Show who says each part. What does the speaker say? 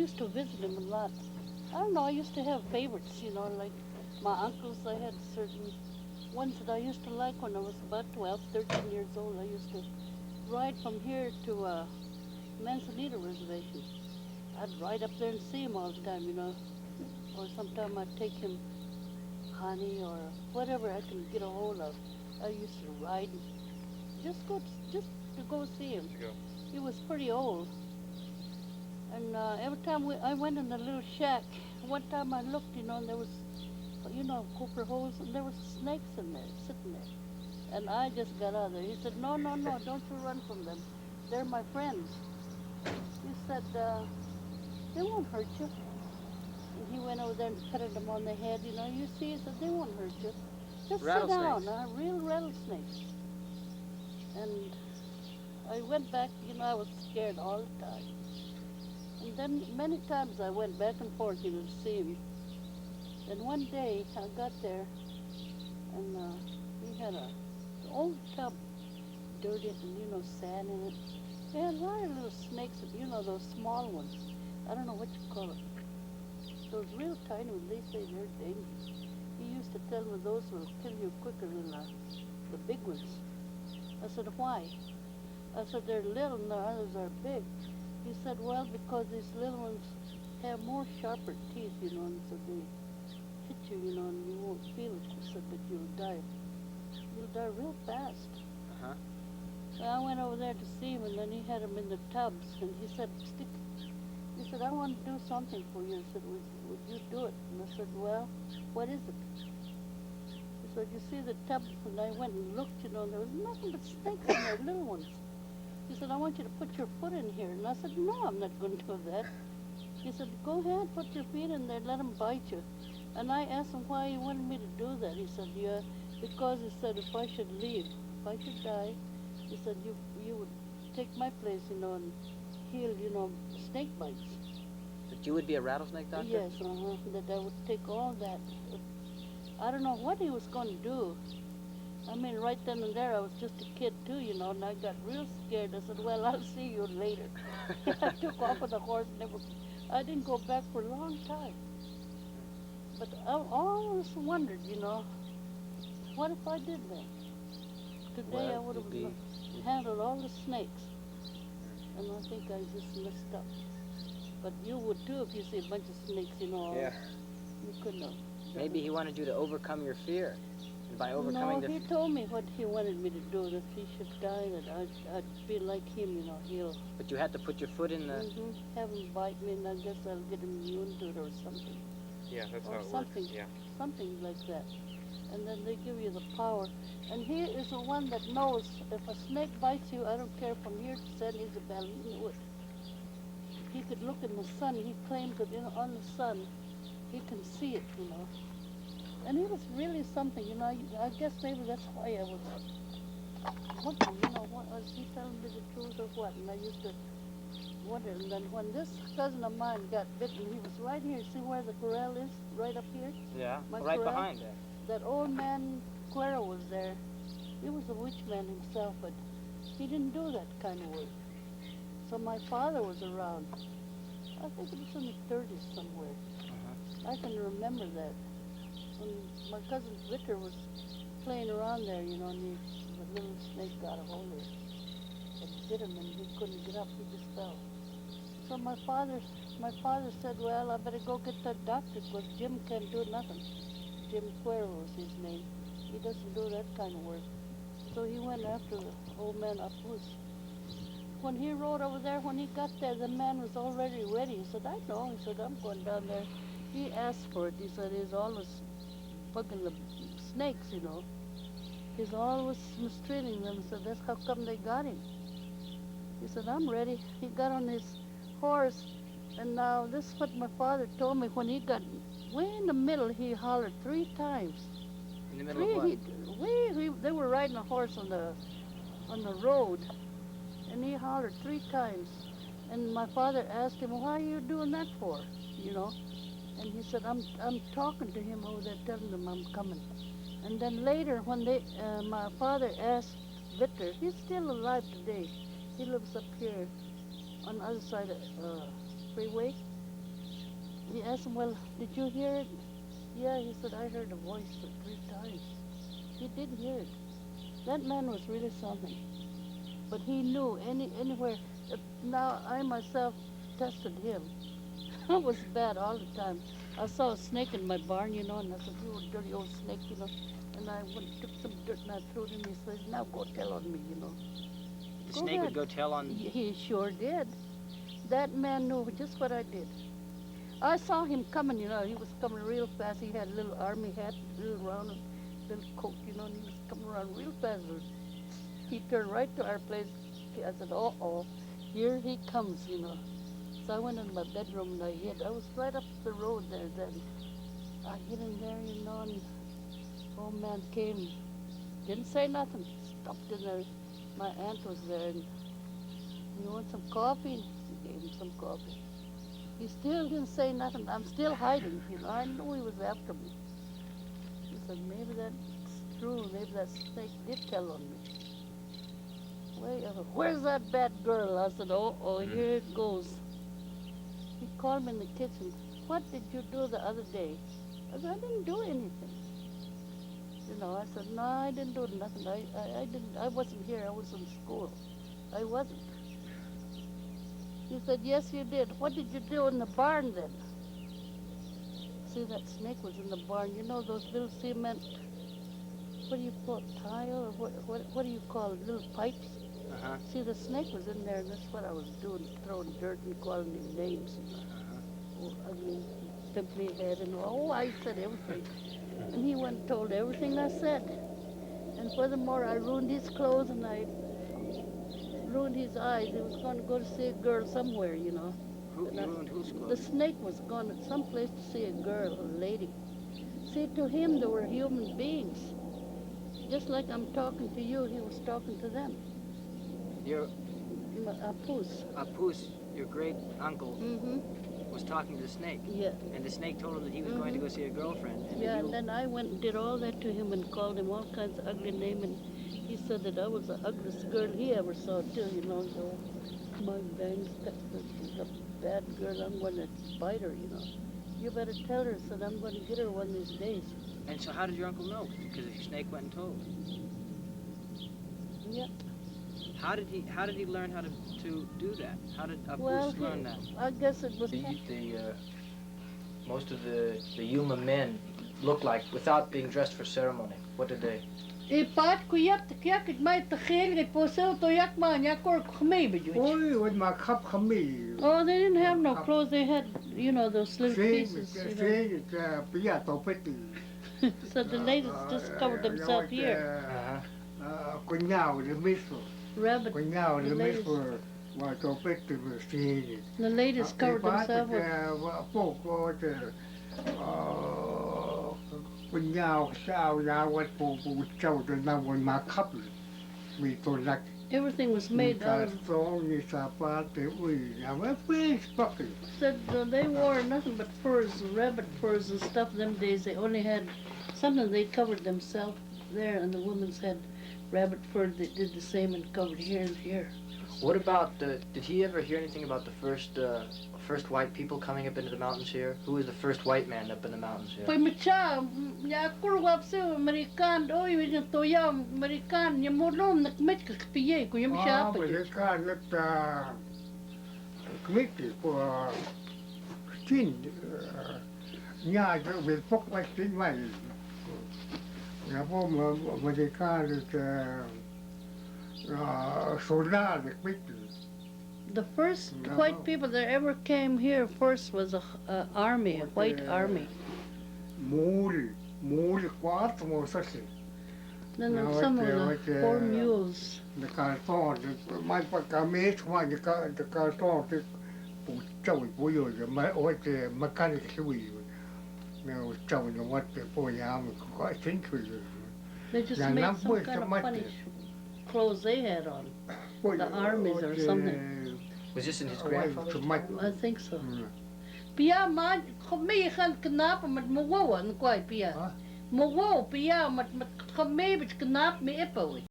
Speaker 1: used to visit him a lot. I don't know, I used to have favorites, like my uncles. I had certain ones that I used to like when I was about 12, 13 years old. I used to ride from here to Manzanita Reservation. I'd ride up there and see him all the time. Or sometime I'd take him honey or whatever I can get a hold of. I used to ride, just to go see him. He was pretty old. And every time I went in the little shack, one time I looked, and there was, copper holes, and there was snakes in there, sitting there. And I just got out of there. He said, no, no, no, don't you run from them. They're my friends. He said, they won't hurt you. And he went over there and patted them on the head, you see, he said, they won't hurt you. Just sit down, real rattlesnakes. And I went back, I was scared all the time. And then many times I went back and forth, to see him. And one day I got there, and he had an old tub, dirty, and sand in it. They had a lot of little snakes, those small ones. I don't know what you call it. Those real tiny ones, they say they're dangerous. He used to tell me those will kill you quicker than the big ones. I said, why? I said, they're little and the others are big. He said, well, because these little ones have more sharper teeth, and so they hit you, and you won't feel it. He said, but you'll die. You'll die real fast.
Speaker 2: Uh-huh.
Speaker 1: So I went over there to see him, and then he had them in the tubs, and he said, he said, I want to do something for you. He said, would you do it? And I said, well, what is it? He said, you see the tubs? And I went and looked, there was nothing but snakes in there, little ones. He said, I want you to put your foot in here. And I said, no, I'm not going to do that. He said, go ahead, put your feet in there, let them bite you. And I asked him why he wanted me to do that. He said, yeah, because he said, if I should leave, if I should die, he said, you would take my place, and heal, snake bites.
Speaker 2: That you would be a rattlesnake doctor?
Speaker 1: Yes, that I would take all that. I don't know what he was going to do. I mean, right then and there, I was just a kid too, and I got real scared. I said, well, I'll see you later. I took off on the horse and I didn't go back for a long time. But I always wondered, what if I did that? Today I would have handled all the snakes. And I think I just messed up. But you would too if you see a bunch of snakes,
Speaker 2: Yeah.
Speaker 1: You couldn't have.
Speaker 2: Maybe he wanted you to overcome your fear. And by overcoming
Speaker 1: he told me what he wanted me to do, that if he should die, that I'd be like him, he'll...
Speaker 2: But you had to put your foot in the...
Speaker 1: Have him bite me, and I guess I'll get him immune to it or something.
Speaker 3: Yeah, that's how it
Speaker 1: something,
Speaker 3: works. Yeah.
Speaker 1: Something like that. And then they give you the power. And he is the one that knows if a snake bites you, I don't care from here to San Isabel, he knew it. He could look in the sun. He claimed that on the sun, he can see it, And he was really something, I guess maybe that's why I was wondering, was he telling me the truth or what? And I used to wonder. And then when this cousin of mine got bitten, he was right here. See where the corral is? Right up here?
Speaker 2: Yeah,
Speaker 1: My
Speaker 2: right
Speaker 1: corral?
Speaker 2: behind there.
Speaker 1: That old man, Cuero, was there. He was a witch man himself, but he didn't do that kind of work. So my father was around. I think it was in the 30s somewhere. I can remember that. When my cousin Victor was playing around there, and the little snake got a hold of him. It bit him, and he couldn't get up. He just fell. So my father said, well, I better go get that doctor, because Jim can't do nothing. Jim Cuero was his name. He doesn't do that kind of work. So he went after the old man up woods. When he rode over there, when he got there, the man was already ready. He said, I know. He said, I'm going down there. He asked for it. He said, he's always bugging the snakes, He's always mistreating them. He said, that's how come they got him. He said, I'm ready. He got on his horse, and now this is what my father told me. When he got way in the middle, he hollered 3 times.
Speaker 2: In the middle of what?
Speaker 1: They were riding a horse on the road, and he hollered 3 times. And my father asked him, why are you doing that for? And he said, I'm talking to him over there, telling him I'm coming. And then later, when my father asked Victor, he's still alive today. He lives up here on the other side of freeway. He asked him, well, did you hear it? Yeah, he said, I heard a voice 3 times. He did hear it. That man was really something. But he knew anywhere. Now, I myself tested him. It was bad all the time. I saw a snake in my barn, and I said, you dirty old snake, And I went, took some dirt and I threw it in his face. Now go tell on me,
Speaker 2: The
Speaker 1: Go
Speaker 2: snake
Speaker 1: ahead.
Speaker 2: would go tell on...
Speaker 1: He sure did. That man knew just what I did. I saw him coming, he was coming real fast. He had a little army hat, little round, little coat, and he was coming around real fast. He turned right to our place. I said, uh-oh, here he comes, So I went in my bedroom and I hid. I was right up the road there then. I hid in there, and old man came. Didn't say nothing. Stopped in there. My aunt was there, and you want some coffee? He gave him some coffee. He still didn't say nothing. I'm still hiding, I knew he was after me. He said, maybe that's true. Maybe that snake did tell on me. Way over. Where's that bad girl? I said, oh, here it goes. He called me in the kitchen. What did you do the other day? I said, I didn't do anything. I said, no, I didn't do nothing. I didn't. I wasn't here. I was in school. I wasn't. He said, yes, you did. What did you do in the barn then? See, that snake was in the barn. Those little cement, what do you call it, tile? Or what do you call it, little pipes?
Speaker 2: Uh-huh.
Speaker 1: See, the snake was in there, and that's what I was doing, throwing dirt and calling him names. Oh, ugly, pimply head, and I said everything. And he went and told everything I said. And furthermore, I ruined his clothes and I ruined his eyes. He was going to go to see a girl somewhere,
Speaker 2: Who ruined whose clothes?
Speaker 1: The snake was going to some place to see a girl, a lady. See, to him, they were human beings. Just like I'm talking to you, he was talking to them.
Speaker 2: Your
Speaker 1: Apus.
Speaker 2: Your great uncle, was talking to the snake.
Speaker 1: Yeah.
Speaker 2: And the snake told him that he was going to go see a girlfriend. And
Speaker 1: Yeah, and then I went and did all that to him and called him all kinds of ugly names. And he said that I was the ugliest girl he ever saw, too, So my bangs, she's a bad girl. I'm going to bite her, You better tell her, said I'm going to get her one of these days.
Speaker 2: And so how did your uncle know? Because your snake went and told.
Speaker 1: Yeah.
Speaker 2: How did he learn how to do that? How did Apus learn that?
Speaker 1: I guess it was...
Speaker 3: Most of the Yuma men look like, without being dressed for ceremony. What did they?
Speaker 1: Oh, they didn't have no clothes. They had, those little pieces. So the ladies just covered themselves here. Rabbit. The ladies covered themselves with... Everything was made out of... Said they wore nothing but furs, rabbit furs and stuff them days. They only had something they covered themselves there, and the women's had rabbit fur. They did the same and covered here and here.
Speaker 3: What about did he ever hear anything about the first white people coming up into the mountains here? Who was the first white man up in the mountains here?
Speaker 1: The first white people that ever came here first was a army, a white army. Then some of the 4 mules. They just made some kind of funny clothes they had on. The armies or something.
Speaker 3: Was this in his grandfather's time?
Speaker 1: I think so. Pia man, kami kan kenapa mat mawawa ng kwai pia. Mawawa pia mat kami bit kenapa mi epawi.